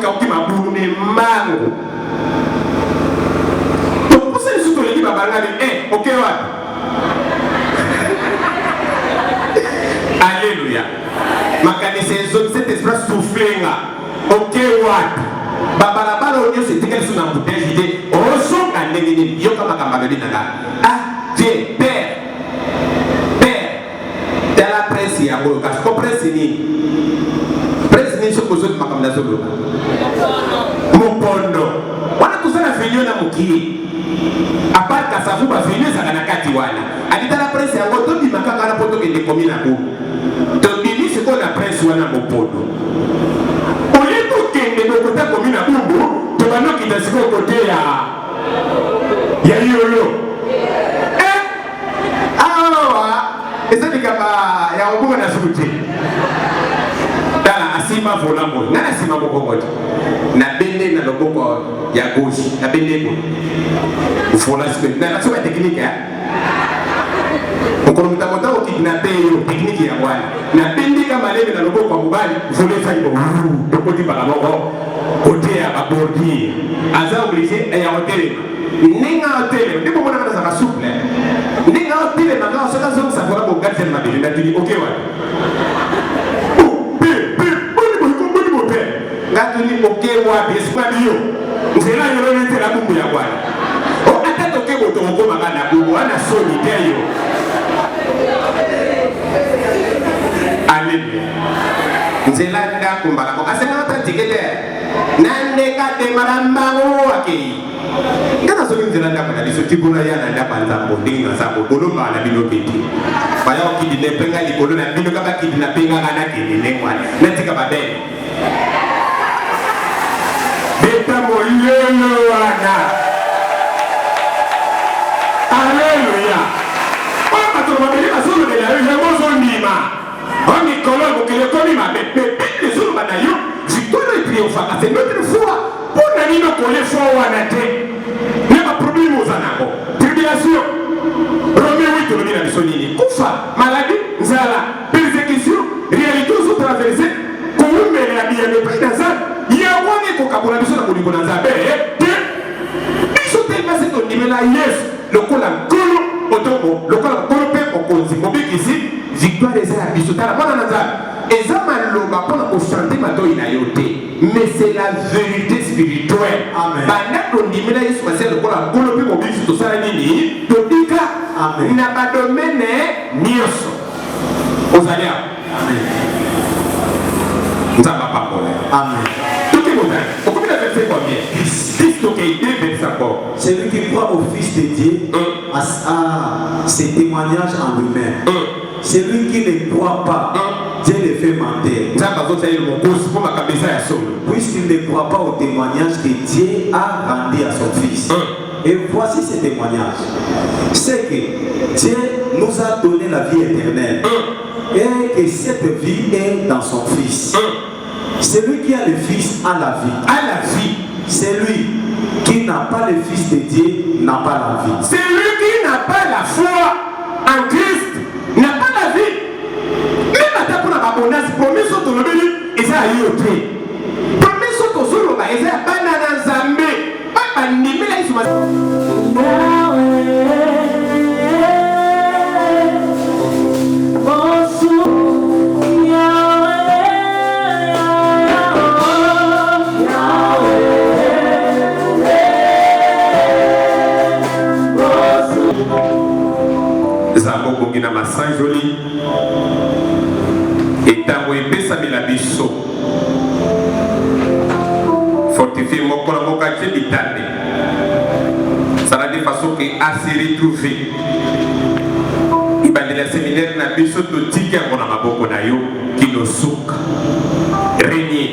kauki mabune mango. Donc pour ça les autres les babangani OK wapi? Alléluia. Makanisa zone cet esprit soufflenga. OK wapi? Babalabala onyo c'était quelle sous n'embouteille idée. Oso kanengeni yo kama kambabeli nanga. Ah, Dieu Père. Dans la presse ya ngo kasi ko presse ni soko zote makamla zolo. Mopondo. Wana kusana vinyo na mukili. Apart kasavu ba vinyo saka na kati wana. Alita la presse ya ngo to bi makaka na poto kende komina ko. To bini siko na presse wana mopondo. Kota komina bumbu to banoki da siko kote ya yolo awa ezali kama ya obunga na sukuti dala asima volambo ngana asima bokokote na bende na loboko ya gauche na bende ko ufola sipe na soba technique Mkono mtakota ukidnape hiyo tekniki ya bwana. Na pindi kama leo na logo kwa mubali, voleza hiyo. Tokoti bala moko. Kote ya babordi. Aza obligé ya hotel. Ninga hotel, ndipo mwana kana za souple. Ninga hotel na ngao soka zonga safora kwa gati na bili. Ndati okay wa. Ngati ni okay wa bispa bio. Nzela yoro nete la bumbu ya bwana. O ata toke boto ngoma kana bumbu ana solitaire. Amen. Nzela nda kumbala ko asema ta tikete nande ka te marambango wake ngana so nzela nda kana liso tibuna yana nda banza mbondinga sabo bolomba na bino peti baya okidine penga likolo na bino kaba kidina penga kana kidine mwana natika babele beta moyelo wana. Alléluia. Papa to mabele basolo de la remozo ndima. Oni kolongo kele komi mabebe les jours banayo victoire et triomphe c'est notre foi pour nani no kole foi wana te ne ba problème ozanako tribulation Romain 8 le dit la sonini kufa maladie nzala persécution réalité aux traversées koumele ya bien le pays dans ya woni ko kabona biso na kolingo na nzabe te biso te basi to nimela yes lokola nkolo otomo lokola nkolo pe okonzi mobiki ici victoire des arts bisotala mona na nzabe ezama loba pona ko chanter matoi na yote mais c'est la vérité spirituelle. Amen. Bana to ndimela Yesu masiya lokola nkolo pe mobiki to sala nini to dika amen na ba domaine nyoso ozalia amen nzamba papola amen. Celui qui croit au Fils de Dieu a ses témoignages en lui-même. Celui qui ne croit pas, Dieu le fait mentir. Puisqu'il ne croit pas au témoignage que Dieu a rendu à son Fils. Et voici ce témoignage. C'est que Dieu nous a donné la vie éternelle. Et que cette vie est dans son Fils. Celui qui a le Fils a la vie. A la vie. Celui qui n'a pas le Fils de Dieu n'a pas la vie. Celui qui n'a pas la foi en Christ n'a pas la vie. Même à ta pour la bonne promise au tolobeli et ça a eu au prix. Promise au tolobeli et ça a banana zambe. Pas nimé la isma. Na masan joli etango epesa biso fortifier mokola moka te bitande sala de façon que a se retrouver ibandela séminaire na biso to tiki yango na maboko na yo kinosuka régner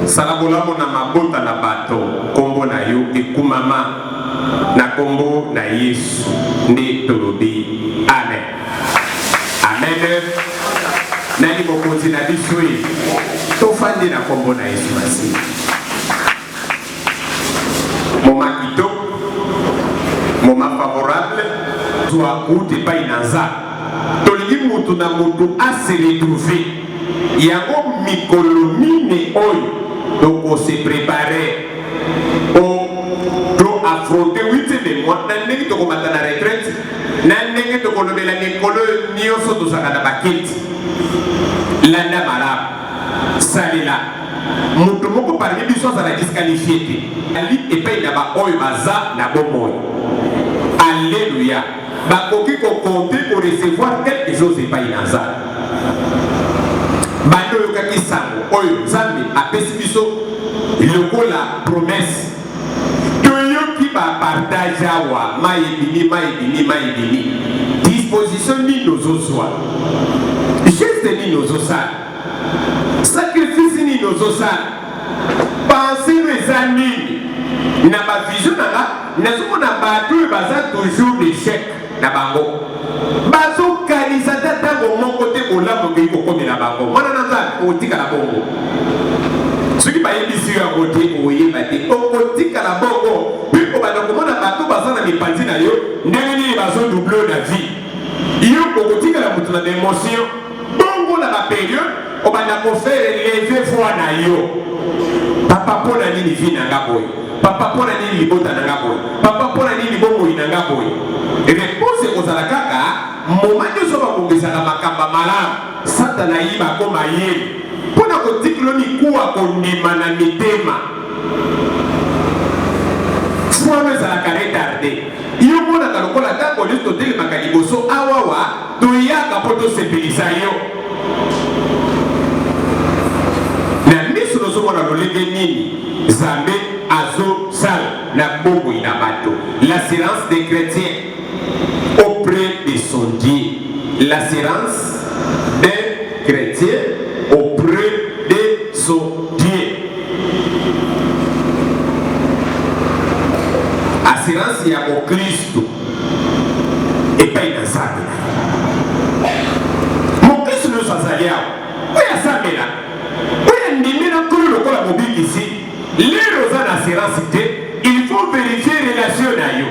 sala bolamo na mabota na bato kombo na yo ekumama na kombo na Yesu nde tolobi amen amen. Nani mokonzi na biso tofandi na kombo na Yesu basi moment kitoko moment favorable soit route pa inanza tolingi mutu na mutu a se retrouver yango mikolo mine oyo donc on s'est préparé pour affronter 8 mois na ndenge tokomata na retraite na ndenge tokolobela mikolo nyonso tozaka na bakiti landa malamu salela moto moko parmi biso azala disqualifié te ali epai na baoyo baza na bomoi. Alléluia. Bakoki kokonte pour recevoir quelque chose epai na nzambe. Bando yokaki sango oyo nzambe apesi biso lokola promesse toyoki bapartage awa mayebini disposition nini ozozwa geste nini ozosala sacrifice nini ozosala pensero eza nini na bavision nanga nazomona bato oyo baza toujours d'échec na bango bazokanisa ta ntango moko te bolamu ngei kokomela bango mwana na nzambe okotikala bongo soki bayebisi yo yango te oyeba te okotikala bongo mpe obanda komona bato baza na mipanzi na yo ndenge nini bazodouble na vie yo okotikala moto na baémotion bongo na baperiode obanda kofere leve foi na yo papa mpo na nini vie nanga boye papa mpo na nini libota nanga boye papa mpo na nini bomoi nanga boye réponse ekozala kaka moma nyonso bakobongisaka makambo malamu satana yiba akoma yeli mpo na kotikilo mikuwa kondima na mitema fwano ezalaka retarde yo monaka lokola ntango nyonso totelemaka liboso awawa toyaka mpo tosepelisa yo na miso nozomona lolenge nini nzambe azosala na bomoi na bato l'assurance des chrétiens auprès de son Dieu. L'assurance des chrétiens auprès de son Dieu. Assurance ya mon Christ et pas une assurance. Mon Christ nous a sali awa. Oya samela. Oya ndimina kolo lokola mobiki ici. Les rosa d'assurance il faut vérifier relation na yo.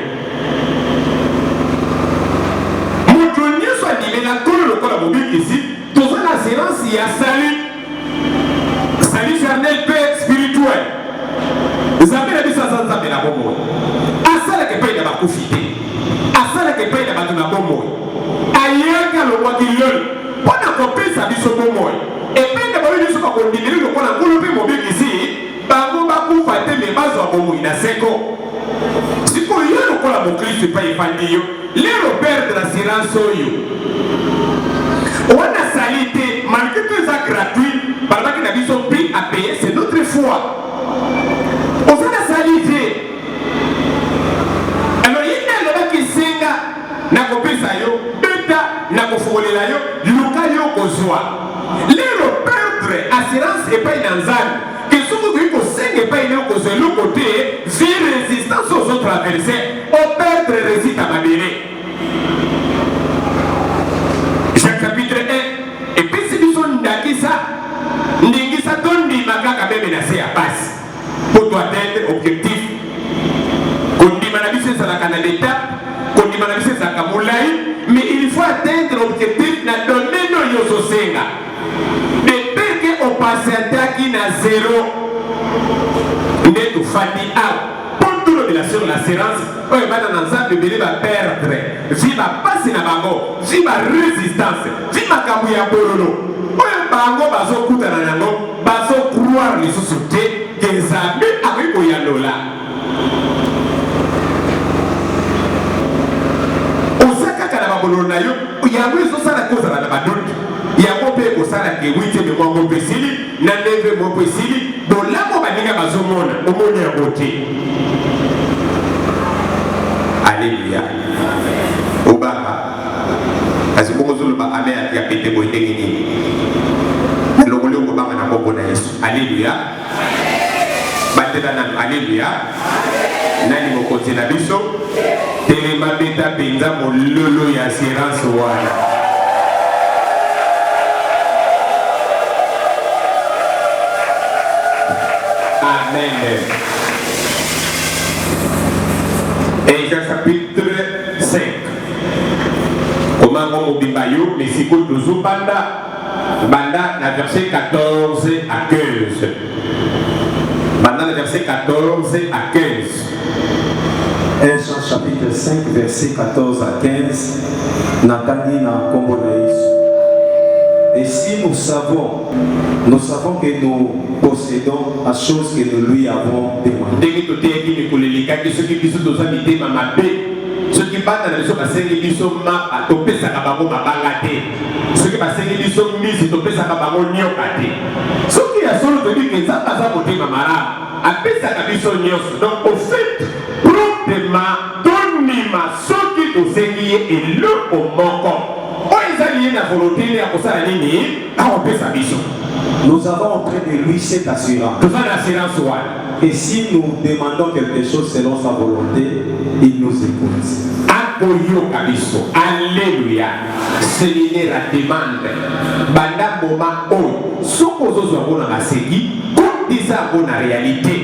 La couleur de la mobile ici, tout ça l'assurance il y a salut charnel paix spirituel. Vous avez la vie sans ensemble la bombe. À ça la que paye la bakufité. À ça la que paye la batuna bombe. Ailleurs qu'à le roi qui l'eule. Pendant qu'on paye sa vie sur bombe. Et puis d'abord il dit qu'on continue le prendre couleur de mobile ici. Bango bakufate mais base à bombe il a 5 ans. Si qu'on y a le couleur mon Christ c'est pas effandi. Les repères de l'assurance yo. On a salité, malgré que ça gratuit, par là qu'il a mis son prix à payer, c'est notre foi. On a salité. Alors il y a des gens qui senga, na kopesa yo, beta, na kofolela yo, luka yo kozwa. Les repères assurance et pas une anzane. Que ce que vous avez et pas une cause de l'autre côté, vie résistance aux autres adversaires, au perdre résiste à m'amener. Jacques chapitre 1, et puis si nous sommes d'Akisa, Ndingisa donne des macaques même menacés à passe pour atteindre l'objectif. Qu'on dit Manabissé, c'est la canal d'étape, qu'on dit Manabissé, c'est la Kamoulaï, mais il faut atteindre l'objectif dans le domaine de Yososenga. Depuis qu'on passe à Taki na zéro, n'est-ce fati out. Pour tout le sur l'assurance, on va dans l'ensemble de va perdre. Viva passer na bango, viva résistance, viva kabuya borolo. On bango bazo kuta na nango, bazo croire les sociétés que Nzambe avec oyalola. Osaka kana babololo na yo, yango ezosala kozala na badoute. Yango pe kosala ke 8e mois mo pesili, na 9e mois pesili, bolamo baninga bazomona, omoni yango te. Alléluia. Obaka. Parce que nous avons amer ya pété boy ndengini. Lokole obaka na kombo na Yesu. Alléluia. Batela na alléluia. Nani mokote na biso? Telema beta penza mololo ya assurance wana. Amen. Et chapitre 5. Comment on mobimba yo, mais c'est quoi toujours banda na verset 14 14 à 15. 1 Jean chapitre 5 verset 14 à 15. Nathalie na Kombo na Yesu. Et si nous savons que nous possédons la chose que nous lui avons demandé. Ce qui battent dans les choses, c'est qu'ils sont ma topé sa kabamo mabangate. Ce qui passe, c'est qu'ils sont mis topé sa kabamo nyokate. Ce qui a solo de dire que ça passe à côté mamara, après sa kabiso nyos. Donc au fait, proprement, tonima, ce qui te saigne et le au moko. Oh, ils allaient la volonté à cause de la ligne, à on peut sa mission. Nous avons auprès de lui cette assurance. Nous avons l'assurance. Et si nous demandons quelque chose selon sa volonté, il nous écoute. Alléluia. C'est la demande. Banda Boma O. Sokozo Zona Masegi. Kondisa Bona réalité.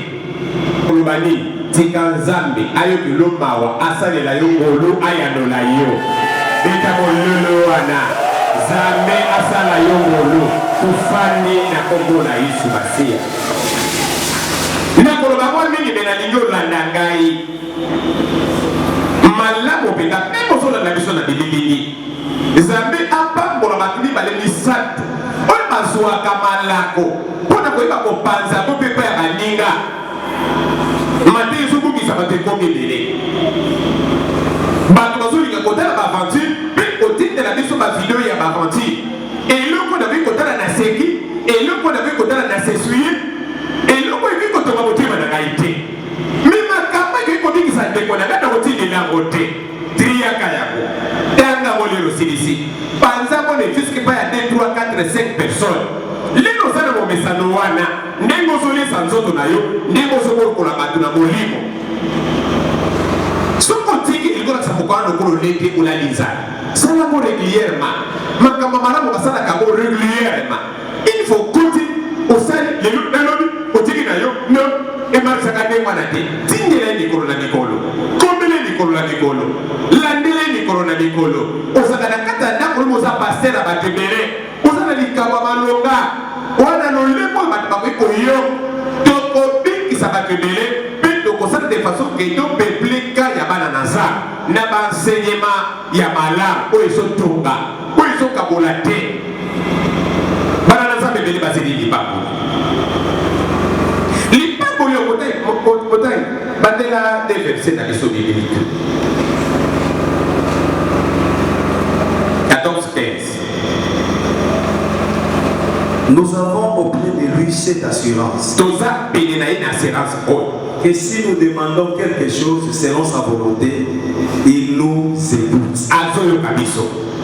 Kolobani. Tikanzambe. Ayo Kilomawa. Asale la Yongolo. Ayanola yo. Beta Mololo Wana. Zame Asala Yongolo. Kufani na Kongo na Yesu Masia. Nakoloba kwa mingi benalingo landangai malamu penda même sola na biso na bibilini zambe apambola makini bale misatu oyo bazwa kamalako pona koyeba kopanza bo pepa ya baninga mate ezobukisa bato ekomelele bato bazolinga kotala baaventure mpe kotindela biso bavideo ya baaventure eloko na boi kotala na seki eloko na boi kotala na sesuye eloko eki kotonga motima na ngai te me makambo eki kobikisa ndeko na ngai na kotindelango te triaka yako tangango lelo silisi panza mona efiske pa ya 2, 3, 4, 5 personnes lelo oza na momesano wana ndenge ozolesa nzoto na yo ndenge ozokokola bato na molimo soki otiki elikolakisa mokwana lokolo lete olalinza salango régulièrement makambo malamu basalaka yango régulièrement il faut koti osali lelo elobi otiki na yo no emarisaka nde mwana te tindela likolo na likolo kombele likolo na likolo landele likolo na likolo ozaka na kati ya ndako oyo oza paster ya bato ebele oza na likambo ya malonga wana lolemo oyo bato bakoki koyo tokobikisa bato ebele mpe tokosala de façon ke topeplika ya bana na za na baenseignement ya malamu oyo ezotonga oyo ezokabola te bana na nzambe ebele bazeli libaku libaku oyo kotai bandela de verset na biso bibilike 14-15. Nous avons auprès de lui cette assurance que si nous demandons quelque chose selon sa volonté, il nous écoute.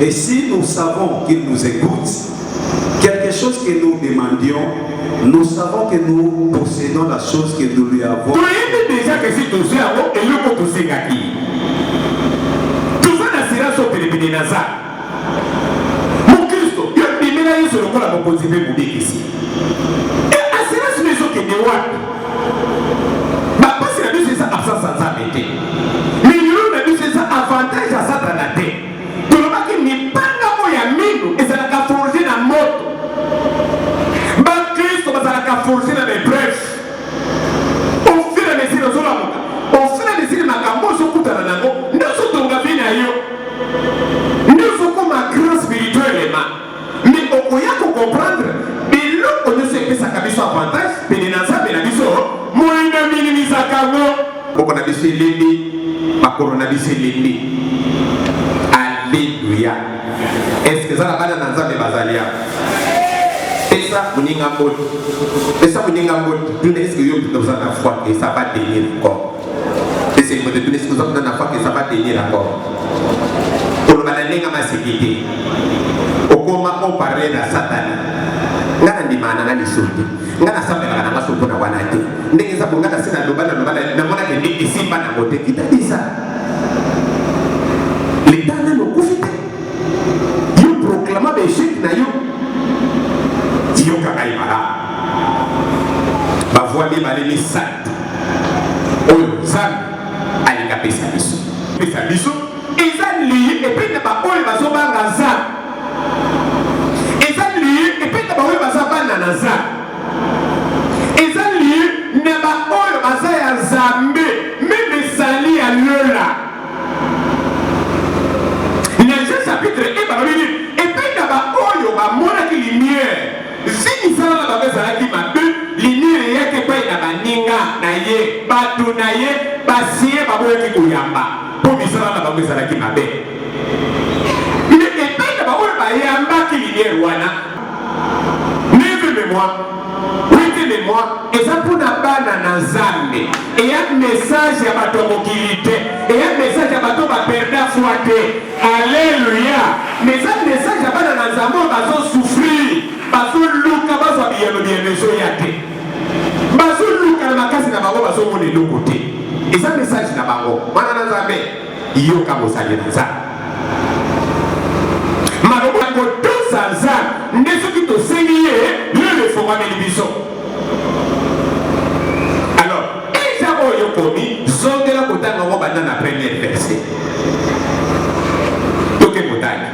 Et si nous savons qu'il nous écoute, quelque chose que nous demandions, nous savons que nous possédons la chose que nous lui avons. Déjà que si nous avons et le compte aussi gagné. Tout ça n'a pas été mon Christ, il y a des médailles sur le corps à mon positif pour dire ici. Et assurance maison qui est de what? Ma passe la vie c'est ça absence sans arrêter. Mais il a dit c'est ça avantage à ça dans la tête. Tout le monde qui n'est pas là où il y a mine et ça n'a qu'à forger la moto. Ma Christ, ça n'a qu'à forger dans les brefs. Au fil et à mesure de la moto. Au fil et à mesure de ma cambo, je coupe dans la nango. Nous sommes dans la vie d'ailleurs. Nous sommes comme un grand spirituellement. Mais on peut comprendre. Et là, on ne sait pas ça qui a avantage. Mais les nazas, mais la vision, moi, je minimise à Kamo. Pourquoi on a dit c'est l'ennemi? Ma couronne a dit c'est l'ennemi. Alléluia. Est-ce que ça va dans la nazas de Basalia? Et ça, vous n'y a pas. Et ça, vous n'y a pas. Est-ce que vous avez la foi que ça va tenir encore? Et c'est pour te donner ce que vous avez la foi que ça va tenir encore. Pour le balayer à ma sécurité. Au comment on parlait de Satan. Ngana ndi mana ngani suti. Ngana sambe ngana ngasupo na wanati. Ndenge sapo ngana sina lobana na mwana ke ndi simba na bote kitadisa. Litana no kufite. You proclama be shit na you. Diyo kakai mara. Bavua mi bale sat. Oyo zan alika pesa biso. Pesa biso. Ezan liye et puis ba oyo bazoba ngaza. Ezan liye et puis ba oyo bazoba nanaza. Ezan liye ne ba oyo yamba pour misala na bango ezalaki mabe mais epai na bango bayambaki linière wana neve mémoire wite mémoire eza mpona bana na nzambe eya message ya bato ya mokili te eya message ya bato baperda foi te alleluya mais eza message ya bana na nzambe oyo bazosouffrir bazoluka bazwa biyelo ezoya te bazoluka na makasi na bango bazomona eloko te eza message na bango mwana na nzambe yoka mosali na nzambe malobo ya kotosa nzambe nde soki tosengi ye lelo efongwameli biso. Alors eza oyo komi zongela kotanga ngo banda na premier verset toke motani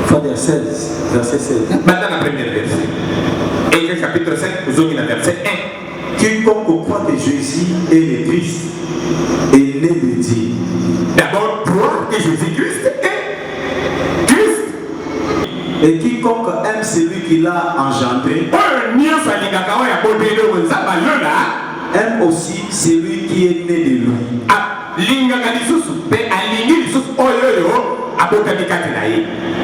Frère 16, verset 16. banda na premier verset Ésaïe chapitre 5 ozongi na verset 1. Quiconque croit que Jésus est le Christ est né de Dieu. D'abord, croire que Jésus-Christ est Christ. Et quiconque aime celui qui l'a engendré aime aussi celui qui est né de lui.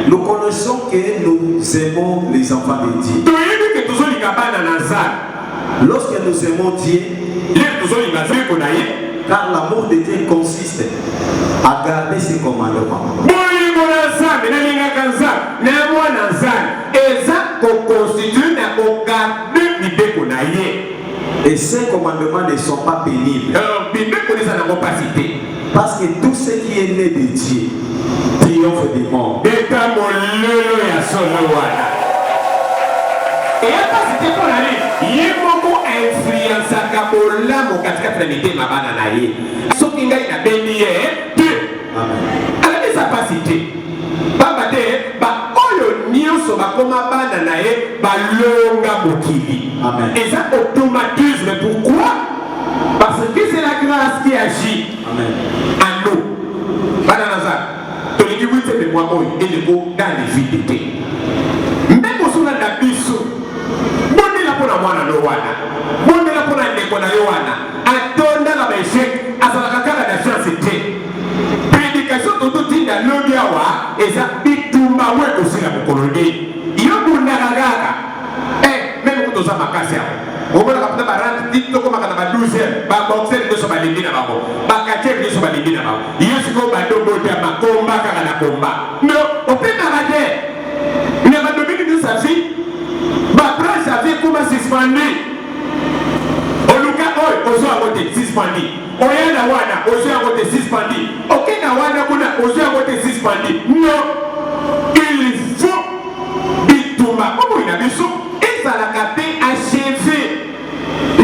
Nous connaissons que nous aimons les enfants de Dieu. Lorsque nous aimons Dieu, car l'amour de Dieu consiste à garder ses commandements. Et ces commandements ne sont pas pénibles. Parce que tout ce qui est né de Dieu triomphe du monde. Et pas c'était pour aller. Yemoko influence kabola mo katika trinité mabana na ye. Soki ngai na beni ye te. Amen. Ala esa pas cité. Baba te ba oyo nyonso bakoma bana na ye balonga mokili. Amen. Et ça automatisme pourquoi? Parce que c'est la grâce qui agit. Amen. En nous. Bana naza. Tolingi wite me moi oyo et le go dans les vides. Même au son na biso. Pona mwana no wana bondela pona ndeko na yo wana atonda na beshek azalaka kaka na chance te prédication toto tinda lobi awa eza bitumba we kosila mokolonde yo bundaka kaka même kotoza makasi awo omonaka mpona barante titokomaka na ba 12 baboxer nyonso balingi na bango bakatere nyonso balingi na bango yo sikoyo badobota makomba kaka na komba no opemaka te na badomini nyonso afi branche avait comme suspendu. Oluka oi ozo agote suspendu. Oyana wana ozo agote suspendu. Okena wana kuna ozo agote suspendu. Non. Il faut bituma como ina biso ezala kapé achevé.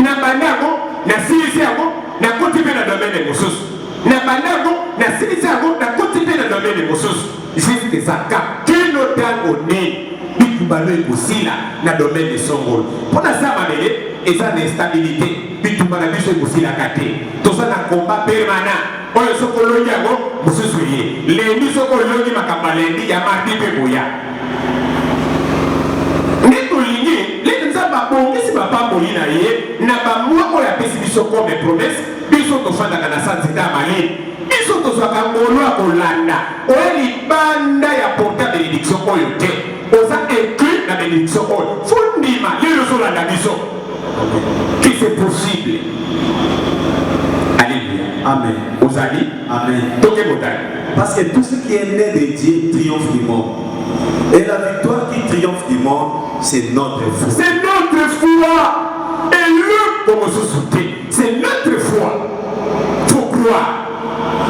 Na banako na silisi yako na kotipe na domaine mosusu. Na banako na silisi yako na kotipe na domaine mosusu. Jusque ça kapino tango ne bitubalo ekosila na domaine de songolo mpona sa mabele eza na instabilité bitumba na biso ekosilaka te toza na combat permanent oyo soki olongi yango mosusu ye lendi soki olongi makambo alendi ya mardi mpe boya nde tolingi leki nzambe abongisi bapamboli na ye na bamwa oyo apesi biso comme promesse biso tofandaka na sanzita ya malini biso tozwaka ngolo ya kolanda oya libanda ya porta bénédiction oyo te oza inclus la bénédiction oyo fondima lelo ozolanda biso que c'est possible. Alléluia. Amen. Ozali. Amen. Toke motani. Parce que tout ce qui est né de Dieu triomphe du monde. Et la victoire qui triomphe du monde, c'est notre foi. C'est notre foi. Et le comme sous-souté, c'est notre foi. Faut croire.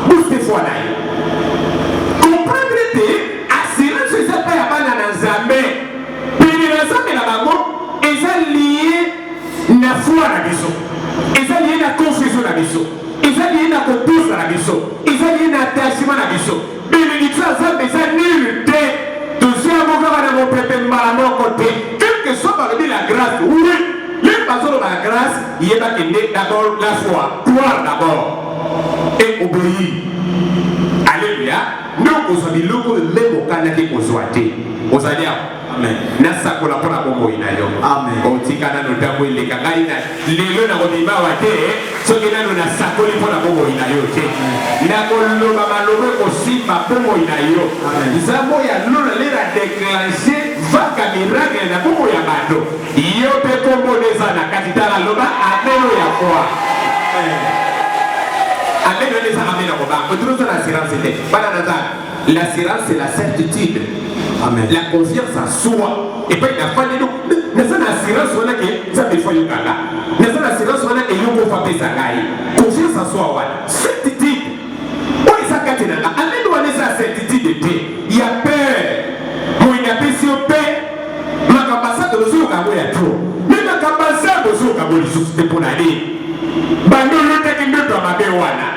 Booster foi là. Comprendre que assurance c'est pas ya bana na Nzambe. Puis na Nzambe na bango eza lié na foi na biso. Eza lié na confusion na biso. Eza lié na kopusa na biso. Eza lié na attachement na biso. Bénédiction à Nzambe eza nul te. Tous ya moka bana mo pepe mbala moko te. Quelle que soit par la grâce, oui. Les personnes la grâce, il y a d'abord la foi. Croire d'abord. Et obéir. Alléluia. ndoko zo biloko lebo kana ke kozwate ozalia amen nasa kola pona bongo inayo amen otikana no tambo ile kangaina lelo na kodima wate soki nano na sakoli pona bongo inayo te na koloba malobe kosimba bongo inayo nzambo ya lona lera déclencher vaka miracle na bongo ya bato yo pe kombo neza na katitala loba ameno ya kwa ameno neza ameno ko ba autorise l'assurance te bana nazana l'assurance c'est la certitude. Amen. La confiance en soi. Et puis, la famille, nous avons l'assurance on a que ça fait foyer kanga. Nous avons l'assurance on a que nous pouvons faire ça. Confiance en soi, ouais. Certitude. On est ça quand on a. Amen, on est ça certitude. Il y a peur. Moi, il y a peur sur peur. Ma capacité de nous faire il y a trop. Mais ma capacité de nous faire les choses c'est pour aller. Bando le temps que nous doit m'aber wana.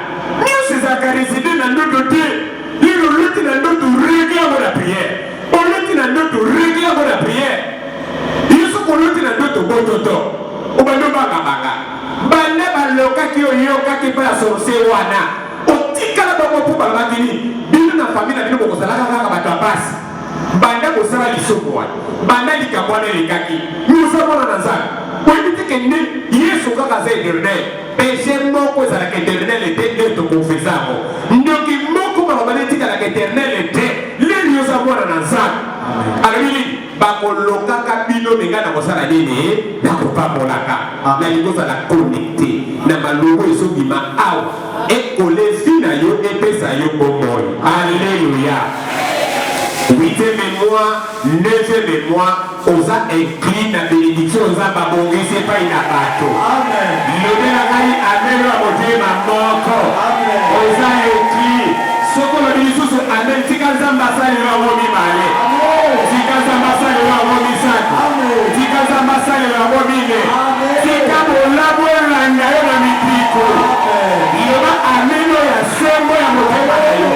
Nous c'est ça qui réside dans notre côté. Il lutte dans notre règlement de la prière. On lutte dans notre règlement de la prière. Il faut qu'on lutte dans notre bototo. On va nous bagabaga. Bande baloka qui oyoka qui peut la sorcer wana. On tika la babo pour balakini. Bilu na famille na bilu boko salaka kaka batapasi. Bande ko sala lisoko wana. Bande likabwana likaki. Nous sommes dans ça. Pour éviter que nous Yesu kaka za éternel. Péché moko za la éternel était de te confesser. Donc moko balabane tika la éternel était. Les savoir dans ça. Alors il bakoloka kabino mengana kosala nini na kopamolaka na liboza la connecté na maloko ezobima awa ekole fina yo epesa yo bomoi. Alléluia. 8e mois, 9e mois, osa incline la bénédiction, osa babongisi pa ina bato. Amen. Lobela kai amen wa motema moko. Amen. Osa incline. Soko la bilisusu amen tika zamba sali wa womi male. Amen. Tika zamba sali wa womi sako. Amen. Tika zamba sali wa womi ne. Amen. Tika bolabo langa yo na mitiko. Amen. Yoba amen ya sembo ya motema yo.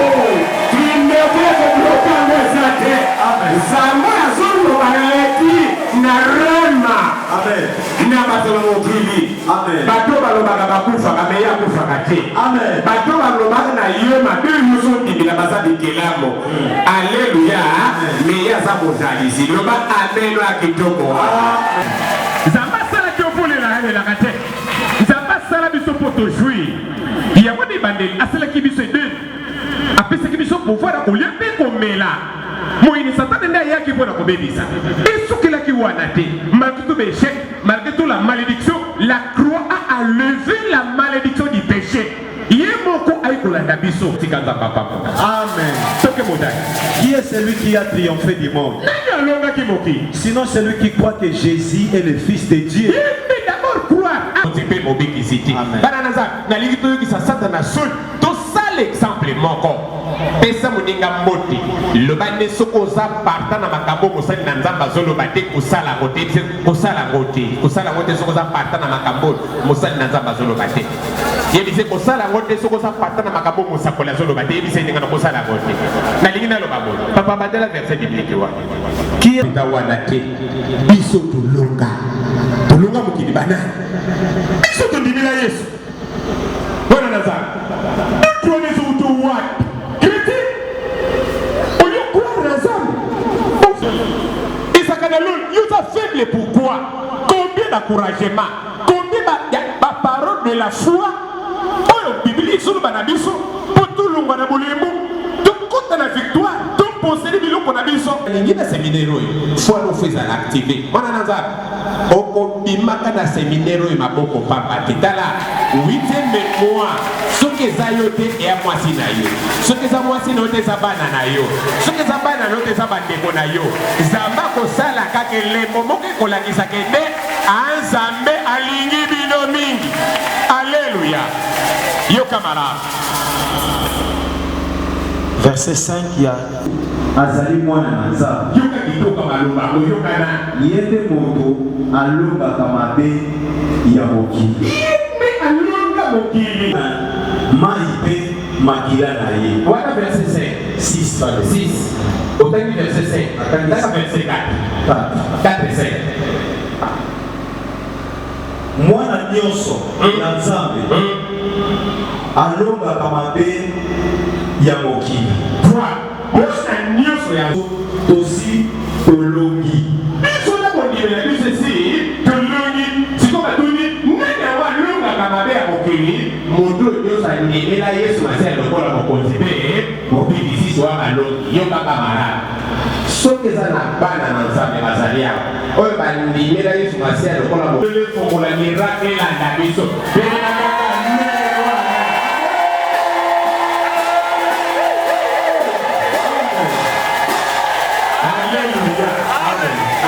Zambo ya zulu baleki na rema. Amen. Na batolo mokili. Amen. Bato balobaka bakufa kameya kufa kate. Amen. Bato balobaka na yema bi muso tibila basabi kelamo. Alléluia. Meya za bozalisi. Loba amen wa kitoko. Zamba sala kyopole la kate. Zamba sala biso poto jouir. Ya wodi bandeli asala kibiso de. Apesa kibiso pouvoir olembe komela. Moïse Satan n'a rien qui peut nous bénir. Et ce qu'il a qui malgré tout l'échec, malgré toute la malédiction, la croix a enlevé la malédiction du péché. Amen. Qui est celui qui a triomphé du monde? Sinon celui qui croit que Jésus est le Fils de Dieu. D'abord croire. L'exemple moko pesa muninga moti lobane sokoza parta na makambo mosali na nzamba zolo bate kusala ngote sokoza parta na makambo mosali na nzamba zolo bate yebise kusala ngote sokoza parta na makambo mosakola zolo bate yebise ninga na kusala ngote na lingina lo babo papa badela verset biblique wa qui est wana te biso tulunga mukili bana biso tundimila Yesu wana nazara. Faible pourquoi? Combien d'encouragement? Combien de paroles de la foi? Oh, la Bible, sur le banabiso, pour tout le monde, tout compte la victoire, tout posséder le monde. Il y a des séminaires, il faut nous faire activer. On a un au bimaka na séminaire, il m'a beaucoup papa. Titala, 8e mois, ce que ça yote et à moi si na yo. Ce que ça moi si na yote ça bana na yo. Ce que ça bana na yote ça bande na yo. Zamba ko sala kake le momo ke ko la kisakende anzambe alingi bino mingi. Alléluia. Yo camarade. Verset 5, il y a Azali mwana nza. Yoka kitoka maloba oyokana. Yende moto alonga kamabe ya mokili. Maïpe Makila naye. Voilà verset 6. Au début verset 5. Là, verset 4 et 5. Mwana nyonso na Nzambe alonga kamabe ya mokili. Poste nyonso ya aussi tolongi. Biso na kondimela biso esi tolongi. Siko batuni nani awa longa kamabe ya mokili. Mundu nyonso andimela Yesu masiya lokola mokonzi pe mobikisi swa balongi. Yo kaka malade. Soki eza na bana na Nzambe bazali awa. Oyo bandimela Yesu masiya lokola mokonzi. Fongola miracle elanda biso.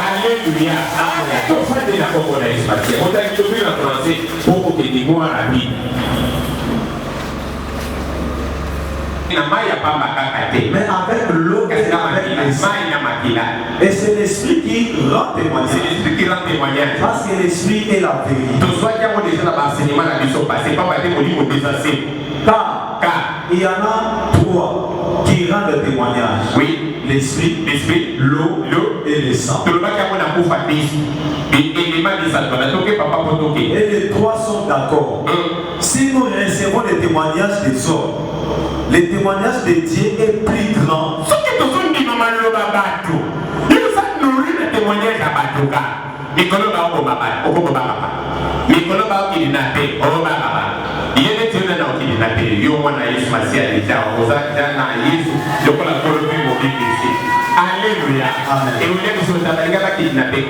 Alléluia. Donc, ça, c'est la fois qu'on a expatrié. On a écrit en français pour que les mots arabes. Mais avec l'eau et c'est l'esprit qui rend témoignage. C'est l'esprit qui rend témoignage. Parce que l'esprit est la vérité. Donc, soit qu'il y a déjà l'enseignement la mission passée, pas parce que vous dites car il y en a trois qui rendent témoignage. Oui. L'esprit, l'eau et le sang. Et les trois sont d'accord. Si nous recevons les témoignages des hommes, le témoignage de Dieu est plus grand. Alléluia. Et vous voulez que je vous appelle à kidnapper.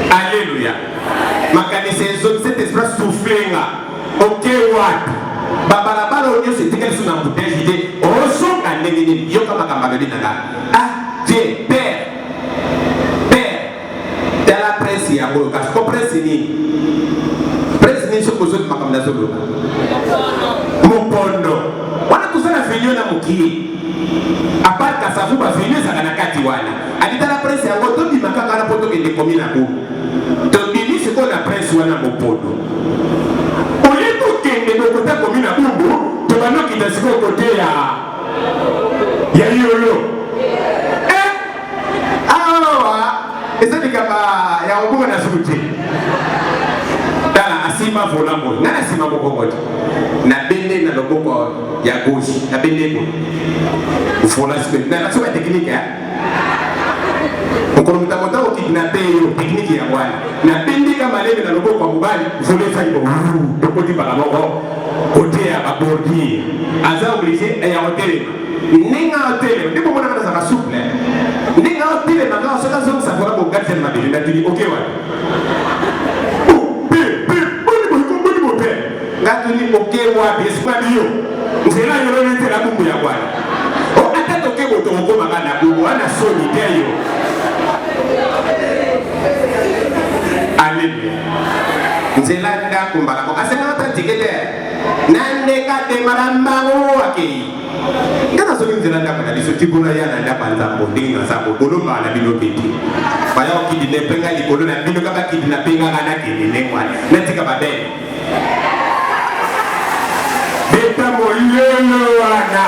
Alléluia. Makanisa ezo cet esprit soufflé là. OK what? Babalabala onyo c'est quel sous na bouteille idée. Oso kanengeni yo kama kamba bébé nanga. Ah, Dieu, Père. De la presse ya ngo ka ko presse ni. Presse ni soko zote makamda solo. Mopondo. Wana kusana venyo na mukii. Apart kasavu ba venyo sakana kati wana. Adita la presse ya ngo to bimaka kana poto kende komina ko. C'est qu'on a presse ou un mopodo. Au lieu de que nous côté comme une boumbo, tu vas nous quitter ce côté ya yolo. Et ça dit que ya obuga na suti. Dala asima volamo. Na asima boko na bende na loboko ya gauche, na bende ko. Il faut la suite. Na la technique Mkono mtamoto ukidnape hiyo technique ya bwana. Na pindi kama leo na logo kwa mubali, vole faibo. Dokoti bala moko. Kote ya babordi. Aza obligé ya hotel. Ninga hotel, ndipo mwana kana saka souple. Ninga hotel na kwa soka zoka safora kwa gati na bili na tuli okay wa. Ngati ni okay wa bisma bio. Nzela yolo nte la bumbu ya bwana. O ata toke boto ko magana bubu ana soni teyo. Alléluia. Nzela nda kumbala ko asema ta tikete nande ka te marambango akei ngana so nzela nda kana liso tibuna yana nda banza mbodinga sako kolomba na bino peti baya okidi ne penga likolo na bino kaka kidi na penga kana kidi ne mwana natika babe beta molelo wana.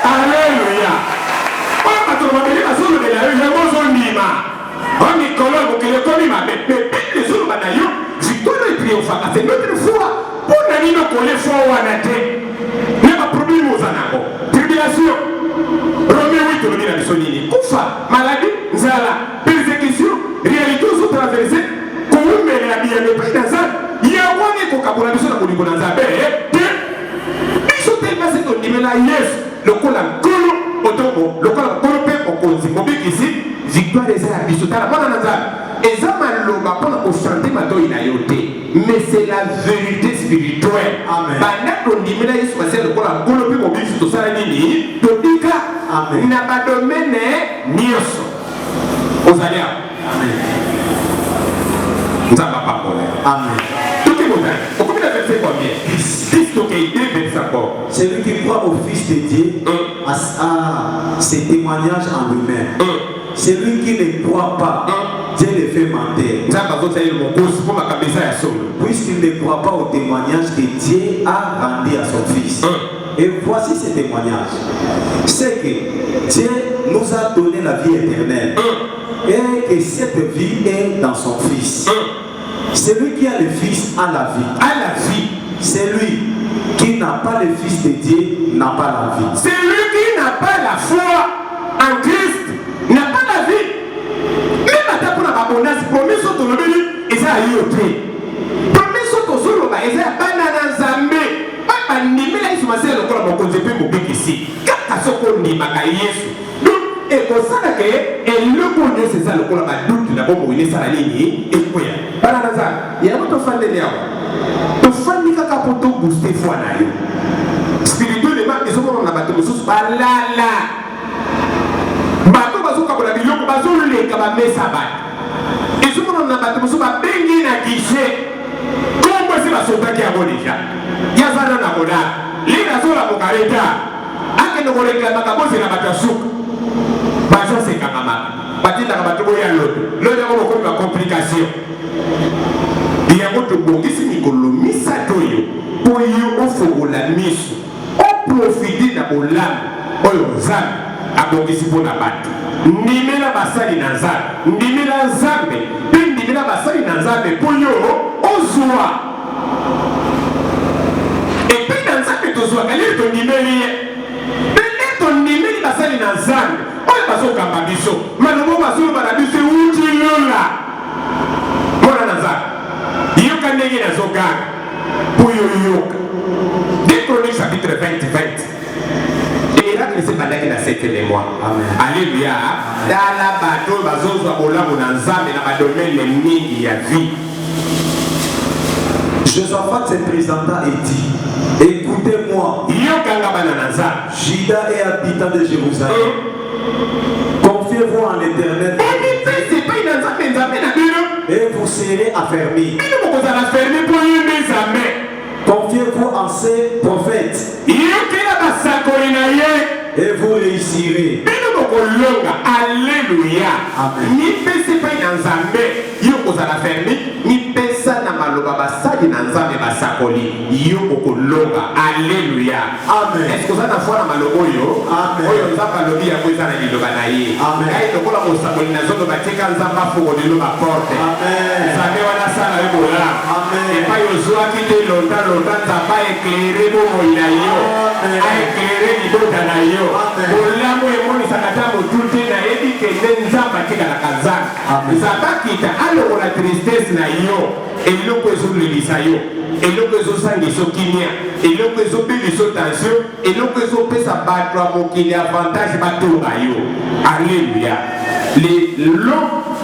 Alléluia. Papa to mabeli asolo de la rue mozo ndima. On est colère pour que le commis m'a mais les autres banayo, victoire et triomphant. C'est notre foi. Pour n'aller nous coller fort ou anaté. Mais ma problème aux anako. Tribulation. Romain 8 on dit la sonini. Koufa, maladie, nzala, persécution, réalité sous traversée. Comment me la bien me pris dans ça. Il y a one ko kabula biso na kuliko na nzambe. Biso tellement c'est qu'on dit mais la yes, le kola kolo otomo, le kola kolo pe okonzi. Mobiki ici. Victoire des habits, et ça m'a l'homme pour chanter ma toile mais c'est la vérité spirituelle. Amen. Pendant qu'on dit mais là il se passe le pour la boule puis mobile sur tout ça la nini, tobika. Amen. N'a pas de domaine nioso. Aux alliés. Amen. Nous avons pas parlé. Amen. Tout est bon. Au combien de verset combien? 10 donc 2 versets encore. Celui qui croit au Fils de Dieu a ses témoignages en lui-même. Celui qui ne croit pas, Dieu le fait mentir. Puisqu'il ne croit pas au témoignage que Dieu a rendu à son Fils. Et voici ce témoignage. C'est que Dieu nous a donné la vie éternelle. Et que cette vie est dans son Fils. Celui qui a le Fils a la vie. A la vie. Celui qui n'a pas le Fils de Dieu n'a pas la vie. Celui qui n'a pas la foi en Christ n'a pas la vie. Même à ta pour la bonne promis sur ton obéi, et ça a eu au prix. Promis sur ton solo, et ça a banana zambé. Pas animé là, ils sont passés le corps, mon conseil peut m'oublier ici. Quand à ce qu'on n'y m'a pas yesu. Donc, et pour ça, et le bon Dieu, c'est ça le corps, ma doute, la bombe, il est ça la ligne, et quoi. Banana zambé, il y a un autre fan de l'éao. Ton fan n'est qu'à pour tout booster foi na yo. Spirituellement, ils sont dans la bataille, ils sont là là. Bato bazo kabola biloko bazo leka ba mesa ba. Ezumo na bato bazo ba bengi na guichet. Kombo se basoka ki abo déjà. Ya zana na boda. Lina zola bokareta. Ake no koleka makabozi na bato suku. Bazo se kangama. Batinda ka bato boya lodo. Lodo ko ko ba complication. Iya moto bongisi mikolo misa toyo. Poyo ofogola misu. O profiter na bolam. Oyo zana. Abongisi pona bato ndimela basali na nzambe ndimela nzambe pe ndimela basali na nzambe po yo ozwa epe na nzambe tozwaka leli tondimeli ye pe leli tondimeli basali na nzambe oyo bazokamba biso malobo bazoloba na biso euti lola mpona na nzambe yoka ndenge nazoganga po yo yoka 2 Chroniques chapitre 20. C'est pas d'accord dans 7 mois. Alléluia. Dans la bateau, bazo za bolamu na nzambe na badomaine mingi ya vie. Josaphat se présenta et dit: écoutez-moi, Juda et habitants de Jérusalem, confiez-vous en l'Éternel et vous serez affermis. Confiez-vous en ses prophètes et vous réussirez. Alléluia. Amen. Ni pese pa na nzambe yo kozala fermi ni pesa na maloba basali na nzambe basakoli yo kokolonga. Alléluia. Amen. Est-ce que ça na foi na malobo yo? Amen. Oyo nzamba lobi ya kweza na liloba na ye. Amen. Kai lokola mosakoli na zono bateka nzamba foko de loba porte. Amen. Nzambe wana sala yo bola. Amen. Et pas yo zwa ki te longtemps nzamba éclairer bo moina yo. Amen. A éclairer libota na yo. Amen. Bolamo emoni sakata motulte na yebi ke nzamba tika na kazaka. Nzamba kita alo la tristesse na yo. Eloko ezolelisa yo. Eloko ezosangisa kimia. Eloko ezobelisa tension. Eloko ezopesa bato ya mokili avantage batonga yo. Alléluia.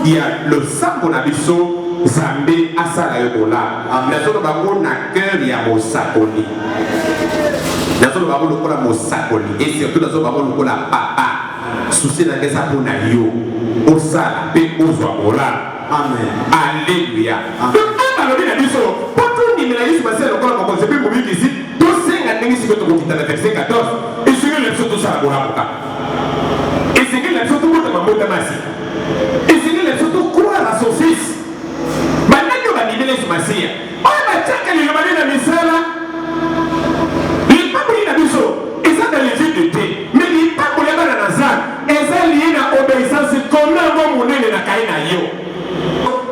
Il y a le sambo na biso Zambé asala yo bola. Nazono bango na cœur ya mosakoli. Nazono bango lokola mosakoli. Et surtout nazono bango lokola papa. Souci na ngesa pona yo. Osala pe ozwa bola. Amen. Alléluia. Donc balobi na biso poto ndimela Yesu basela lokola makonze pe mobiki ici. Tosenga ndenge siko tokokita na verset 14. Et sur le psaume tosala bola boka. Et c'est que le psaume tout le monde masi. Et c'est que le psaume croire à son fils. Banani obandimela Yesu Masia. Oyo bataka liloba na misala. Lipamboli na biso eza dans les yeux de Dieu. Mais lipamboli bana na nzambe eza lié na obéissance comme ngo monene na kai na yo.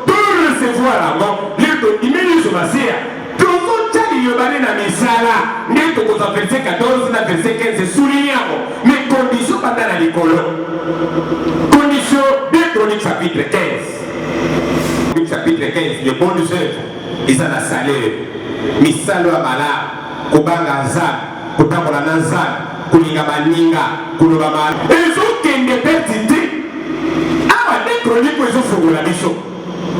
Pour recevoir la mort, lito imeli Yesu Masia. Tozo tali yobane na misala. Neto koza verset 14 na verset 15 soulignamo. Mais condition banda na likolo. Condition 2 Chroniques chapitre 15. Chapitre 15, le bon Dieu, ils ont la salaire. Misalo amala, kubanga nzambe, kutambola na nzambe, kulinga baninga, kuloba mala. Ils ont kende pertité. Awa de chronique ils ont fongola biso.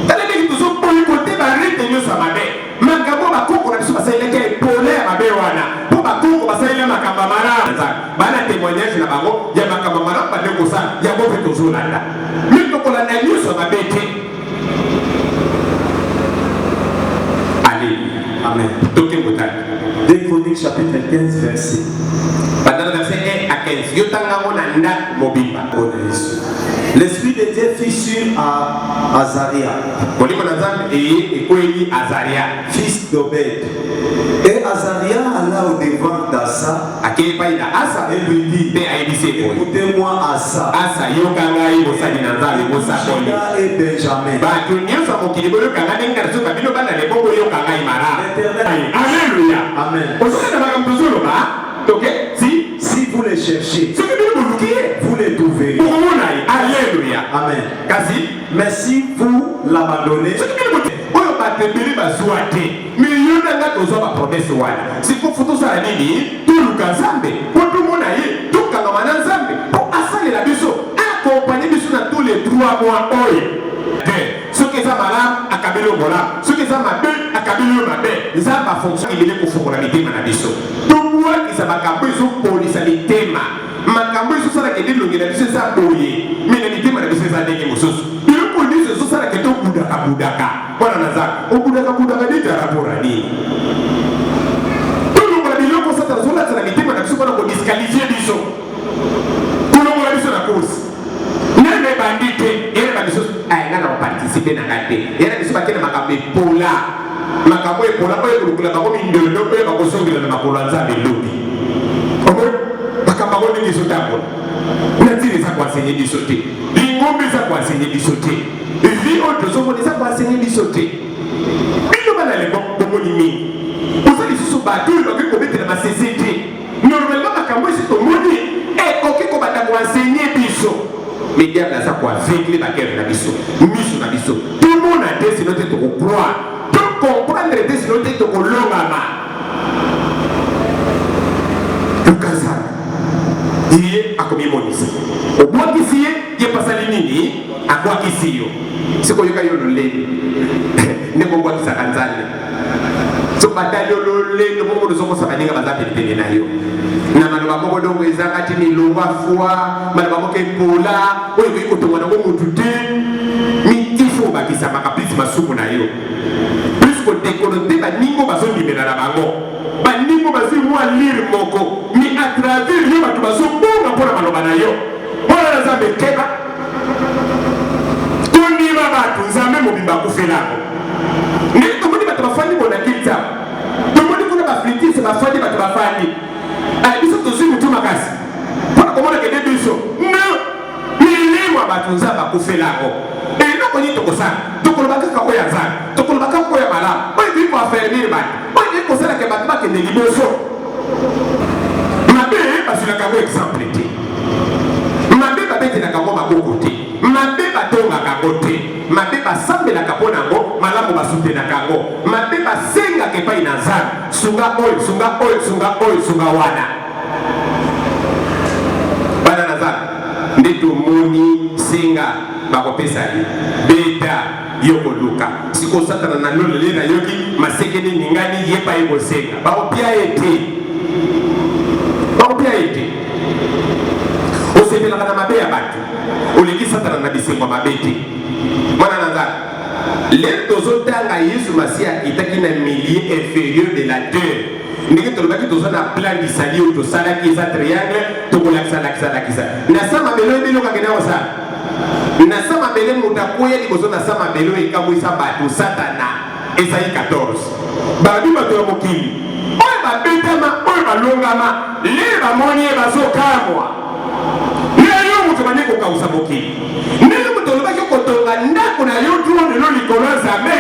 Tala de qu'ils ont poli côté barrete nyo sa mabe. Makabo bakoko na biso basaile ke epole ya mabe wana. Po bakoko basaile makamba mara nzambe. Bana témoignage na bango ya makamba mara ba de kosa ya bope tozolanda. Mito kola na nyo sa mabe te. Amen. Donc, na mobimba. L'esprit de Dieu fit sur Azaria. Molimo na Nzambe ekweli Azaria, fils d'Obed. Et Azaria alla au devant d'Asa. Akepa ina Asa et lui dit, écoutez-moi Asa. Asa yokanga ibosani na Nzambe bosakoli. Juda et Benjamin. Ba tunyo sa mokili bolo kanga nenga so babino bana le bongo yokanga imara. Alléluia. Amen. Osana na kamtozolo ba. OK? Si vous les cherchez, vous les trouverez. Alléluia. Amen. Kasi, mais si vous l'abandonnez, tous les 3 mois. Ce qui est malade, à Kabilo Bola, ce qui est malade, à Kabilo Mabé, ils ont ma fonction, il est pour faire la vie de Manabiso. Tout le monde qui s'est besoin pour les salles thème. Ma campagne sur ça qui est longue, il a besoin de ça pour y. Mais la vie de Manabiso, c'est un des choses. Il est pour dire que ça qui est au Boudaka Boudaka. Voilà, Nazar. Au Boudaka Boudaka, il est à la Borani. Tout le monde a dit que ça, c'est la vie de Manabiso, pour disqualifier les choses. Tout le monde a dit sur la course. Nene bandite, yene bandiso ayana participer na ngate. Yene biso bakena makambe pola. Makambe pola ko yekula ba ko mindelo do pe ba ko songela na makola nzambe lobi. Omo bakamba ko ningi sotambo. Na tiri sa kwa senye bisote. Lingombe sa kwa senye bisote. Vi autre so mo sa kwa senye bisote. Bino bana le bongo ni mi. Osali susu ba tout lo ke ko mettre na CCT. Normalement makambe si to moni e ko ke ko bata ko enseigner biso. Mais diable a ça quoi régler la guerre na biso miso na biso tout le monde a décidé de croire de comprendre décidé de kolongama tout ça il est à combien monisi au bois qui s'y est il passe à l'inini à quoi qui s'y yo c'est quoi yoka yo le ne ko bois qui s'akanzale so bataille le ne ko zo ko sabaninga bazape tene na yo na maloba moko dongo ezaka tini longwa foi maloba moko epola oyo ko to mwana ko mutu te mi ifo bakisa makapisi masumu na yo plus ko décolonner ba ningo bazo libera na bango ba ningo bazo moi lire moko mi à travers yo batu bazo bonga pona maloba na yo mwana Nzambe keba toni ba batu Nzambe mobimba kufelako ni to moni batu bafandi bona kitsa to moni kuna ba flitis ba fandi batu bafandi biso tozwi mutu makasi mpona komona kende biso no milimo ya bato Nzambe akufelako eloko nini tokosala tokoloba kaka oyo ya Nzambe tokoloba kaka oyo ya malamu oyo toyi koaffermir bato oyo toyi kosalaka bato bakende liboso mabe basilaka yango exemple te mabe babetelaka yango maboko te mabe batongaka yango te mabe basambelaka mpo na yango malamu basutenaka yango mabe basengaka epai na Nzambe sunga oyo sunga oyo sunga oyo sunga wana bana na Nzambe nde tomoni senga bakopesa ye beta yokoluka siko satana na lolele na yoki masekene ningani yepa ye kosenga bakopia ete osepelaka na mabe ya bato oleki satana na bisengo mabe te mwana na Nzambe lelo tozotanga Yesu Masiya itaki na milieu inférieur de la terre ndenge tolobaki toza na plan disali oyo tosalaki eza triangle tokolakisa na sa mabelo ebele okakende kosala na sa mabele moto akoya liboso na sa mabelo ekamwisa bato satana Esaïe 14 babi bato ya mokili oyo babetama oyo balongama le bamoni ye bazokamwa leyo moto bani kokausa mokili ndenge moto olobaki kotonga ndako na yo tro lelo likolo ya Nzambe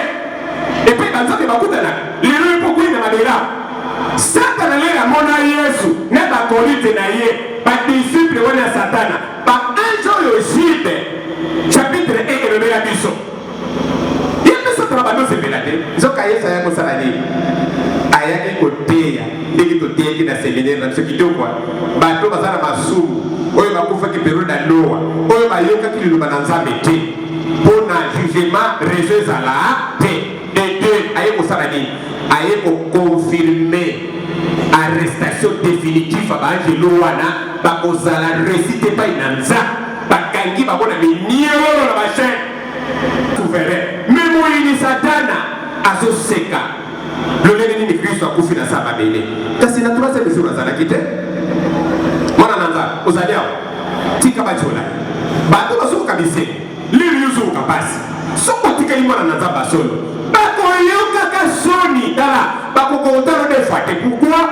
epe banzambe bakutana lelo epokwei na mabela Satana le amona Yesu ne bakolite na ye ba disciple wana Satana ba anjo yo Job chapitre 1 elobela biso yembe Satana bano sebelate zoka Yesu ya kosala nini ayaki koteya ndenge toteyaki na séminaire na soki to kwa bato bazala masumu oyo bakufaki periode ya Noa oyo bayokaki liloba na Nzambe te mpona jugement réseau ezala te et deux aye kosala nini aye confirmer arrestation définitive à Angelo wana bakozala récité pa inanza bakangi bakona miniolo na bachaine souverain mais moyini Satana azoseka lolenge nini Kristo akufi na sa babele kasi na troisième jour azalaki te mwana nanza ozali awa tika bajola bato basoka bise lili yuzu kapasi soko tika imwana na nzamba solo bakoyoka kasoni dala bakokotano defate pourquoi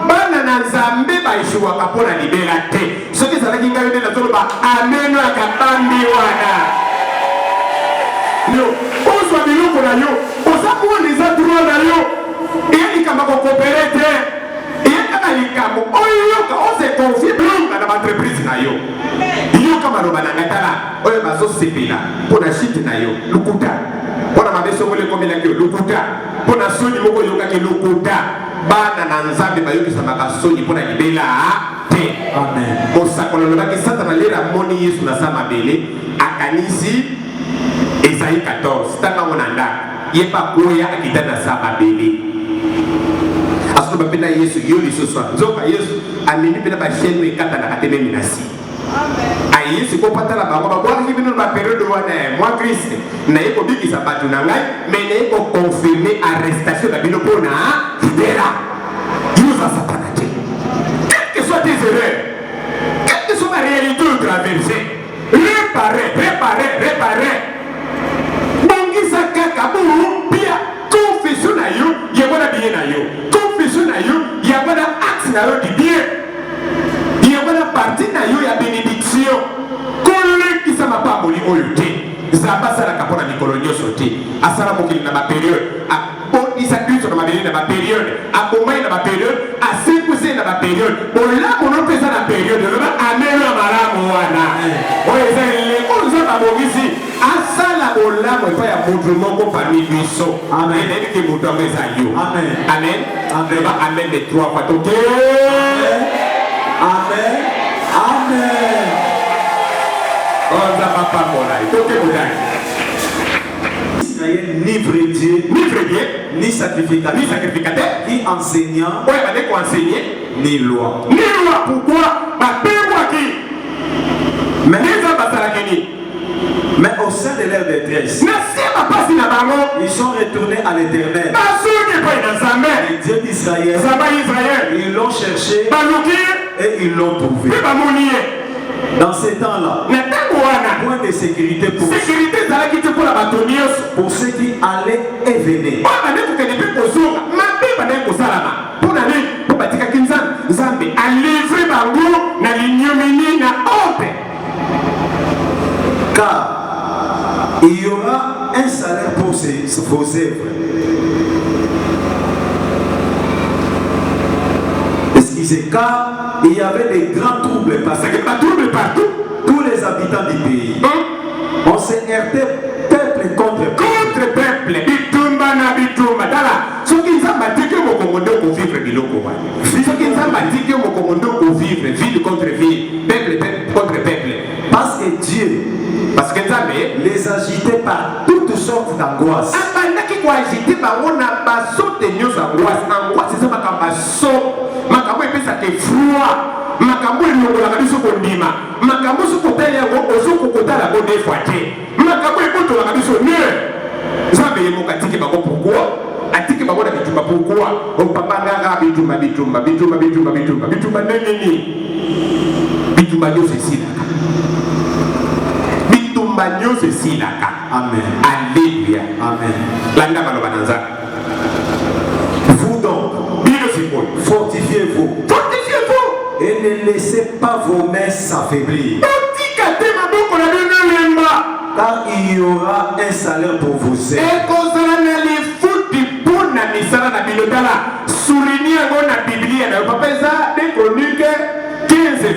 bana na nzambe baishuwaka mpona libela te soki ezalaki ngai nde nazoloba ameno akabambi wana yo ozwa biloko na yo oza kuona eza droit na yo eya likambo kokopere te eya kaka likambo oyoyoka ose confie bilonga na baentreprise na yo yoka maloba na ngai tala oyo bazosepela mpona shite na yo lukuta mpona mabeso moko ekomelaki yo lukuta mpona soni moko oyokaki lukuta bana na nzambe bayokisamaka soni mpona libela te mosakolo lobaki satana lera moni yesu na sa mabele akanisi Esaïe 14 tanga na ndako yepa koya akita na sa mabele aso bapena yesu yo lisusu nzoka yesu amini pena ba chaîne ekata na kateme minasi ayi yesu ko patala bango babwaki bino ba période wana moi Christ na yeko bikisa batu na ngai mais na yeko confirmer arrestation na bino pona libera yuza satana te quelles que soient tes erreurs quelles que soient la réalité de traverser réparer bongisa kaka bou pia confession na yo yabona bien na yo confession na yo yabona axe na yo di bien yabona partie na yo ya bénédiction kolekisa mapamboli oyo te zamba asalaka mpona mikolo nyonso te asala mokili na baperiode abondisa kristo na mabele na baperiode abomai na baperiode asekuse na baperiode olamu no mpeza na periode loba ameno ya malamu wana oyo eza eleko nzambe abongisi asala olamu epai ya moto moko parmi biso eyebi ke moto yango eza yo amen loba amen de 3 fois toke amen nzambe apambola toke modani ni vrai Dieu, ni sacrificateur, ni enseignant, ni loi. Ni loi, pourquoi? Mais au sein de leur détresse, ils sont retournés à l'Éternel, le Dieu d'Israël. Ils l'ont cherché et ils l'ont trouvé. Dans ces temps-là, point de sécurité pour ceux qui allaient et venaient. Car il y aura un salaire pour vos œuvres. Excusez, car il y avait des grands troubles partout. Tous les habitants du pays. On s'est heurté peuple contre peuple. Ville contre ville, peuple contre peuple. Parce que Dieu les agitait par toutes sortes d'angoisses. Makambo elongolaka biso kondima makambo sokotali yango ozokokotala bo deux fois te makambo ebotolaka biso ne nzambe ye moko atiki bango pourquoi atiki bango na bitumba pourquoi opapa nganga bitumba ndenge nini bitumba nyonso esilaka amen alleluya amen landa maloba na nzambe vous donc bino sikoyo fortifiez-vous et ne laissez pas vos mains s'affaiblir. Car il y aura un salaire pour vos œuvres.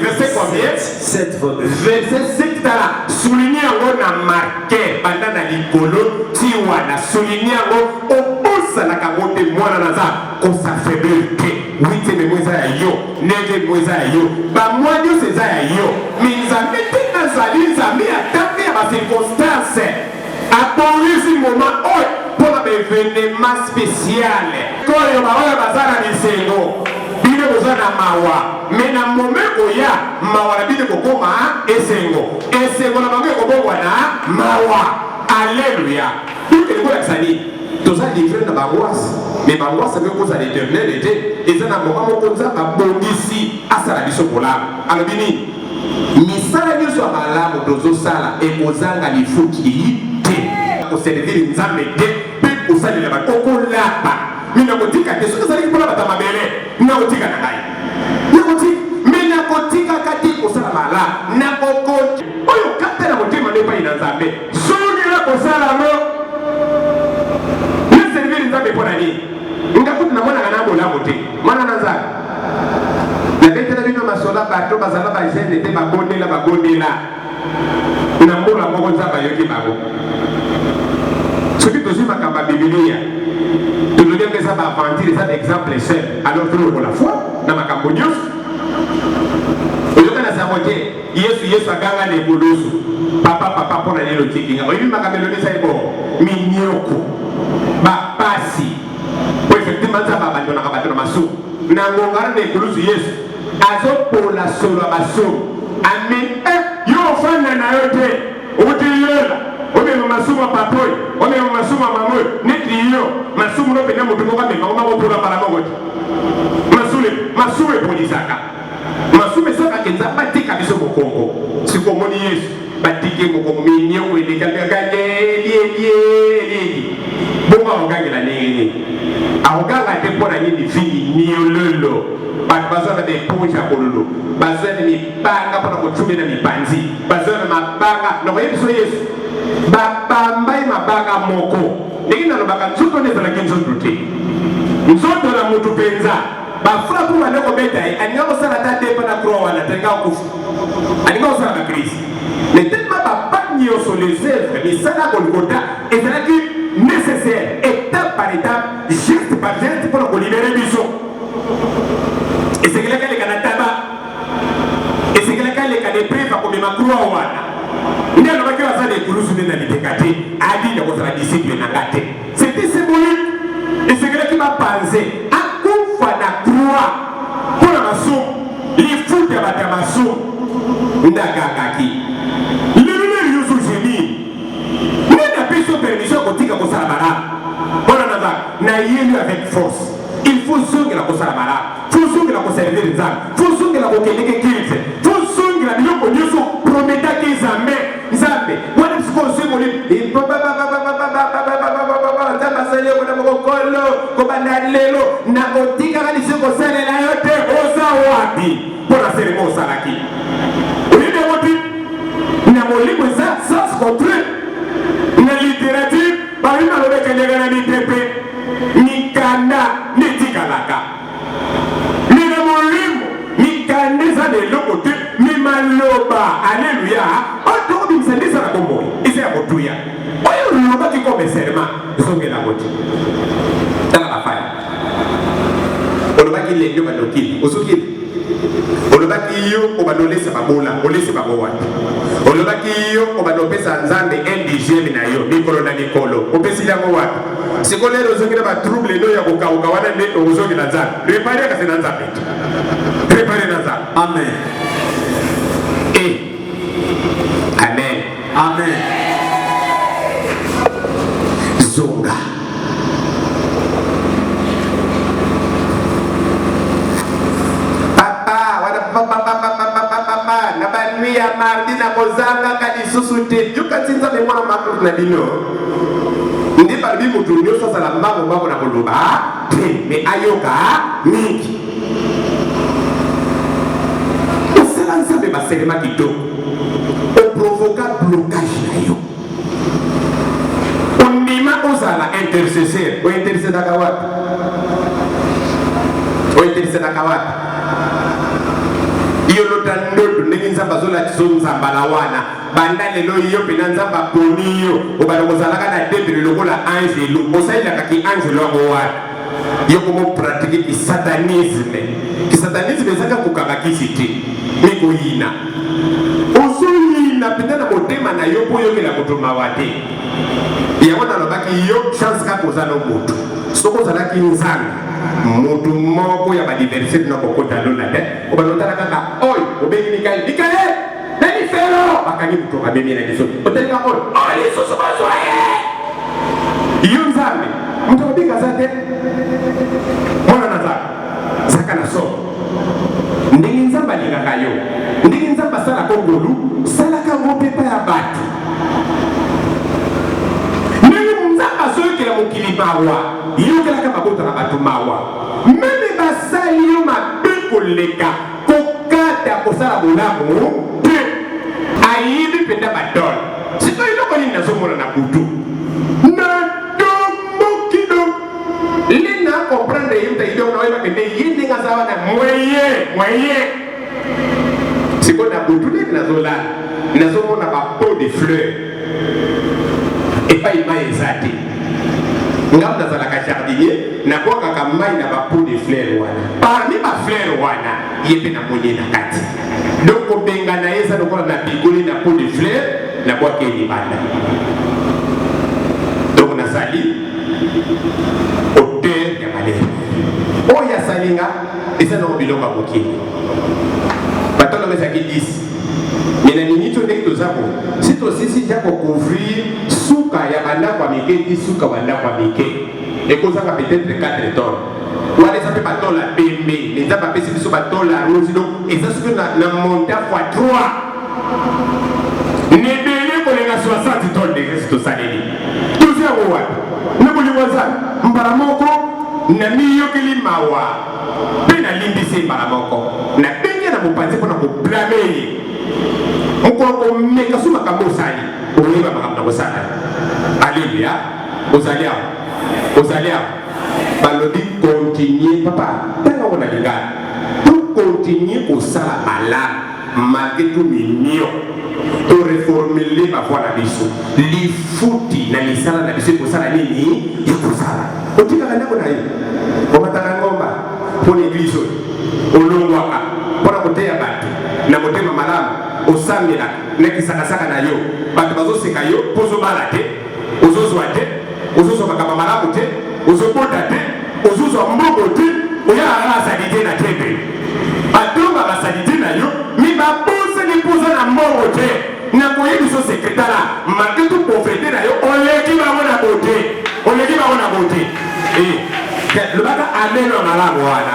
Verset combien? 7. Verset 7. Souligné en marqué pendant la licolo, tiwana, souligné en oposa la camote moana naza, qu'on s'affaiblit. 8e mweza ya yo, 9e mweza ya yo, ba mwanyo seza ya yo, minzambi tena zali nzambi atake ya ba circonstance. Apolisi moment oy, pour un événement spécial. Quand il y a bazara misengo. Bile bozana mawa mena momeko ya mawa na bide kokoma esengo na bango kobongwa na mawa alleluya tout est quoi ça dit toza livré na bangoise mais bangoise me koza l'éternel était ezana moko mokonza babongisi asala biso kola alobini misala nyonso ya malamu tozosala ekozanga lifuki te koserviri nzambe te mpe kosalela bato okolapa minakotika te soki ezalaki mpona bato ya mabele nakotika na ngai nakotika me nakotikaka te kosala malamu nakokoti oyo kata na motema nde epai na nzambe songela kosala ngo naserviri nzambe mpona nini ngakuti na mwana na bolamu te mwana na nzambe naketela bino masola bato bazala bagene te babondela na mbola moko nzambe ayoki bango soki tozwi makambo ya bibilia tolobenge eza baaventire eza baexemple seul alors tolokola foi na makambo nyonso oyoka na sango te yesu aganga na ekoloso papa mpona lelo tikinga oyebi makambo elobisa ebo minyoko bapasi po effectivement nzambe abandonaka bato na masumu na ngongana na ekoloso yesu azopola solo ya basumu amen yo ofanda na yo te otiyola omema masumu ya papoi omema masumu ya mamoi neti yo masumu no pena motu moko amema oma bopola mbala moko te masumu epolisaka masumu esakaka nzambe atika biso mokongo sikomoni yesu batike mokongo minyoko elieli bongo aokangela nini aokanga te mpona nini vili niololo bato bazwa na beponja kololo bazwa na mibanga mpona kotumela mipanzi bazwa na mabanga nakoyebi biso yesu bapambai mabanga moko ndenge nalobaka nzoto nde ezalaki nzoto te nzoto na motu mpenza bafula mpo bande kobeta ye alinga kosala ta te mpo na croix wana talinga kokufa alinga kosala bakrisi mais tellement bapa nyonso les œuvres misala ya kolokota ezalaki nécessaire étape par étape geste par geste mpona kolibere biso esekelaka leka na taba esekelaka leka na epreve akomema croix wana nde alobaki oyo aza na ekulusu nde na liteka te adina kozala disciple na nga te c'était symbolique esekelaki bapanze akufa na croix mpona masumu lifuta ya bato ya masumu nde agangaki leloneri nyonso genie nde napesi yo permission kotika kosala malamu mpona naza nayeli avec force il faut zongela kosala malamu faut zongela koservir nzambe faut zongela kokendeke kilte faut zongela biloko nyonso prometaki nzambe wana bisikosengoli nzambe asali yoko na mokokolo kobanda lelo nakotikaka liso kosalela yo te oza wapi mpona seremo osalaki oyebi yango ti na molimo eza sens contraire na littérature babi balobekendeka na mipepe mikanda netikalaka mina molimo mikanda eza na eloko te mimaloba alleluya otokobimisa nde eza na bomoi eza ya kotuya oyo olobaki comme serment ezongelako te tala bafaya olobaki lenge badokili ozokili olobaki yo obanda olesa babola olesi bango wapi olobaki yo obanda opesa nzambe indigene na yo mikolo na mikolo opesili yango wapi siko lelo ozongela batrouble eno ya kokauka wana nde ozongela nzambe repare akase na nzambe te repare na nzambe Amen. Amen. Amen. Zonga. Papa, wana papa, na banui ya mardi na kozanga kalisusu te. Yuka tinza me mwana makuru na bino. Ndi balibi mutu nyonso asala mbango na koloba te me ayoka mingi. Osala nzambe baselema kitoko. Provoca blocage na yo ondima ozala intercesseur ointercedaka wapi yolota ndoto ndenge nzambe azolakisa nzambala wana banda lelo yo mpena nzambe aponi yo obala kozalaka na debele lokola angelo osalelaka ki angelo yango wana yo komopratike kisatanisme ezaka kokanga kisi te mikoyina na pena na motema na yo po yokela moto mawa te yango nalobaki yo chance kaka oza no motu soki ozalaki nzambe motu moko ya badiversite na kokota lola te obalotala kaka oyo obengi mikali nani fero bakangi moto abemi na liso otelinga oyo lisusu bazwa ye yo nzambe moto akobenga aza te mwana na zaka na so ndenge nzambe alingaka yo ndenge nzambe asala bato ndenge nzambe azoyokela mokili mawa yokelaka mabota na bato mawa meme basali yo mabe koleka kokata kosala bolamu te ayibi mpenza badole sikoyo eloko nini nazomona na butu nadombokido lina comprendre ye mutayido naoyeba kende ye ndenge aza wana mweye sikoyo na butu ndenge nazolala nazomona bapeau de fleur epai mai eza te ngam nazalaka jardinier nakwakaka mai na bapeau de fleur wana parmi bafleur wana ye mpe namoni na kati donc kobengana ye eza lokola na bigoli na peau de fleur nabwaki ye libanda donc nasali auteur ya malere oyo asalinga eza nango biloko ya mokili batolongo ezalaki 10 mina nini to ndenge toza ko si tosisi ja kocouvrir suka ya bandako ya mike ti suka bandako ya mike ekozanga peut-être 4 tonnes wana eza mpe batola pembe eza bapesi biso batola rose donc eza soki na monta fois 3 nebele kolenga 60 tonnes de reste tosaleli tozi yango wapi nakolingo aza mbala moko na miyokeli mawa mpe nalimbisi mbala moko nabenge na mopanzi mpona koblame ye mokolo komeka so makambo osali oyeba makambo na kosala alleluya ozali awa balobi continue papa tanga ngo na lingana to continue kosala malamu malgré tout mignon to reformule bavoi na biso lifuti na lisala na biso ekosala nini ekosala otikaka ndako na ye omataka ngomba mpona eglise oyo olongwaka mpona koteya bato na motema malamu osambelaka nekisakasaka na yo bato bazoseka yo mpo ozobala te ozozwa te ozozwa makambo malamu te ozobota te ozozwa mbongo te oyaka basalite na tembe batonga basalite na yo mi babosani mpoza na mbongo te nakoyebi biso sekretara maketu profete na yo oleki bango na bote lobaka ameno malamu wana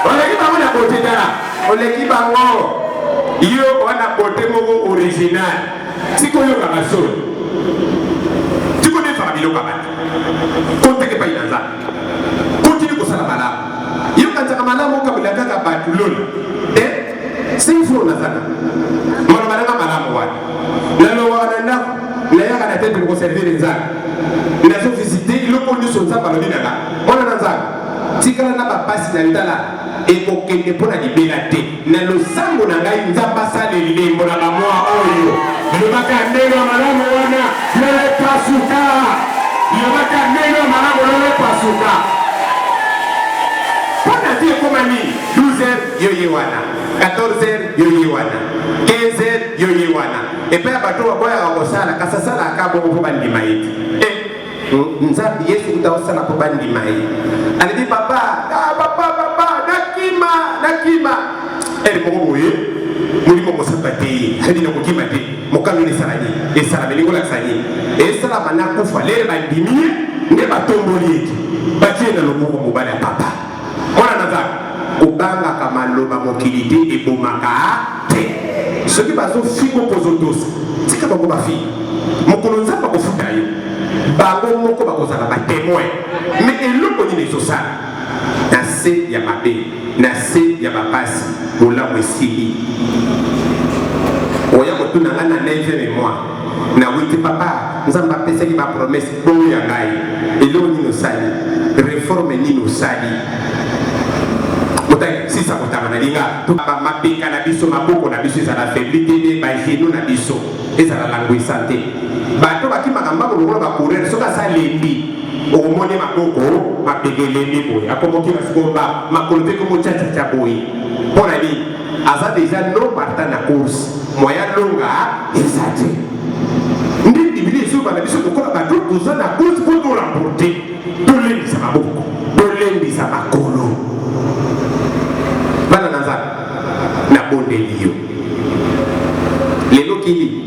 oleki bango na bote tala oleki bango yo wana bote moko original sikoyoka basolo tikodefaka biloko bato koteke pai na nzambe kontini kosala malamu yokanzaka malamu okabela kaka bato lola te 5 fro nazaka maloba nanga malamu wana nalobaka na ndako nayaka na tete koservire nzambe nazovisite iloko nyonso nzambe alobi nanga wana na nzambe tikala na bapasi na litala ekokende mpona libela te na losambo na ngai nzambe asaleli lembo na bamwa oyo lobaka ndenge ya malamu wana lolepasuka lobaka ndenge ya malamu lolepasuka mpona ti ekoma nini 12h yoye wana 14h yoye wana 15h yoye wana epai ya bato baboyaka kosala kasi asalaka bongo mpo bandima ete nzambe yesu kuta osala mpo bandima ye alebi papa nakima eri moko boye molimo kosamba te edi na kokima te mokano esala nini esala melingo lakisa nini esalama nakufa lere bandimi ye nde batomboli ete batie na loboko mobali ya papa mwana na nzambe kobangaka maloba mokili te ebomaka te soki bazofingo pozotosa tika bango bafinga mokolo nzambe akofuta yo bango moko bakozala batemoin me eloko nini ezosala na se ya mabe na se ya bapasi bolamu esili oya kotuna nga na 9e mois na witi papa nzambe apesaki bapromese bongo ya ngai eloko nini osali reforme nini osali motai sisa kotanga na linga mapeka na biso maboko na biso ezala faibli te bageno na biso ezala languisa te bato bakimaka mbako lokola bakourere soki asalembi okomoni maboko mapekelembi boye akomokima sikomba makolo mpe komochachacha boye mpona nini aza deja non partant na course moya longa eza te nde biblia esoba na biso lokola bato toza na course mpo tolamporte tolendisa maboko tolendisa makolo bana na nzambe nabondeli yo lelo kili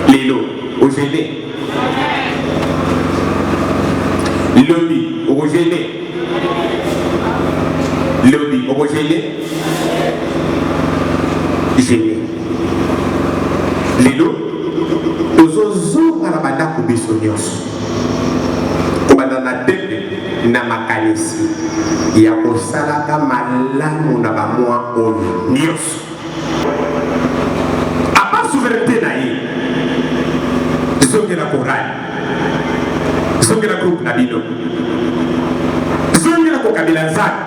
lelo ogene lobi ogene lobi ogene gene kozonga na bandako biso nyonso kobanda na tembe na makanisi ya kosalaka malamu na bamwa oyo nyonso apa souveraineté na ye zongela korali zongela groupe na bino zongela kokabila nzaka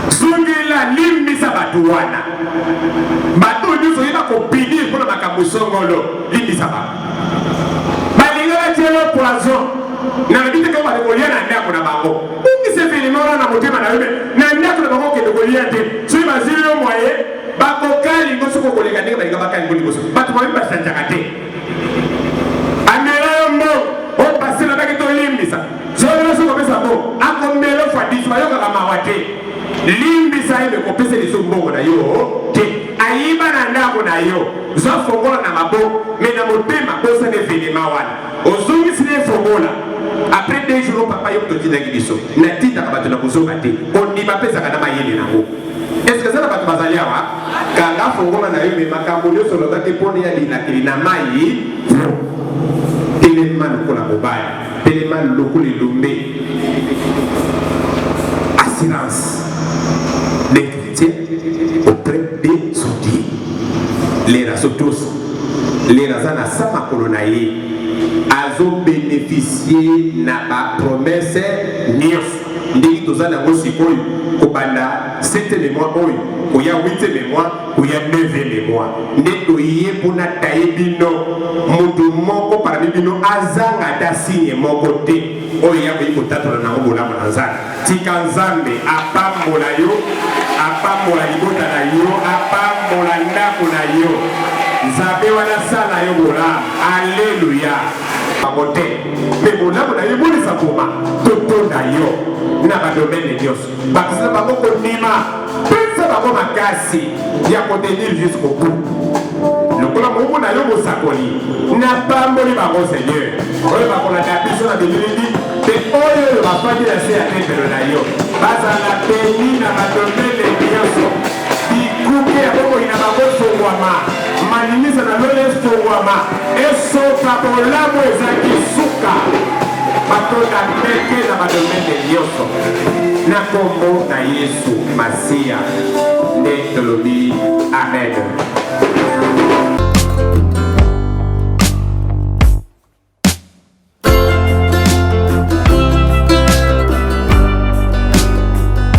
zongela limbisa bato wana bato nyonso yeba kopini mpona makambo songolo limbisa bato balinga batielo poison na lobi te kaka bale kolia na ndako na bango ungise filime wana na motema na yobe na ndako na bango okende kolia te soki bazili yo mwaye bakokalingo soko koleka ndenge balinga bakalingo liboso bato babi basanjaka te amela yo mbongo opasela baki tolimbisa zolelo soko opesa mbongo akomelo fadisi bayokaka mawa te limbisa ye mekopesa liso mbongo na yo te ayiba na ndako na yo zofongola na maboko me na motema bosana evenema wana ozongisi na efongola après 2 jours papa yo totindaki biso na titaka bato na kozonga te ondima apesaka na mayele nango est-ce que ça na bato bazali awa kanga fongola na yo me makambo nyonso oloba te mpona ya linakeli na mai telema lokola mobali telema lokola elombe assurance des chrétiens auprès de son Dieu. Les rasotos, les razana sama kolonaye, azo bénéficier na ba promesse nios. Ndiki tozana ngosikoy kobanda 7e mois oy, koya 8e mois, koya 9e mois. Ndeko yé pona taibino, mutu moko parmi bino azanga ta signe moko te. Oya ko ikotatona na ngobola manzana. Tika nzambe apambola yo, apambola libota na yo, apambola ndako na yo. Nzambe wana sala yo bola. Alléluia. Amote. Mais bola na yo bolisa koma. Toto na yo. Na ba domaine de Dios. Bakisa bango ko nima. Pensa bango makasi ya contenir jusqu'au bout. Lokola mungu na yo mosakoli. Na pamboli bango Seigneur. Oyo bakola na biso na bilindi. Te oyo bafandi na se ya tempelo na yo. Bazala beni na ba domaine de Dios. Bikuke ya bongo ina bango songwama. Maninisa na lole songwama. Eso pabolamu ezaki suka. Batonda meke na ba domaine de Dios. Na kombo na Yesu Masia. Nde tolobi.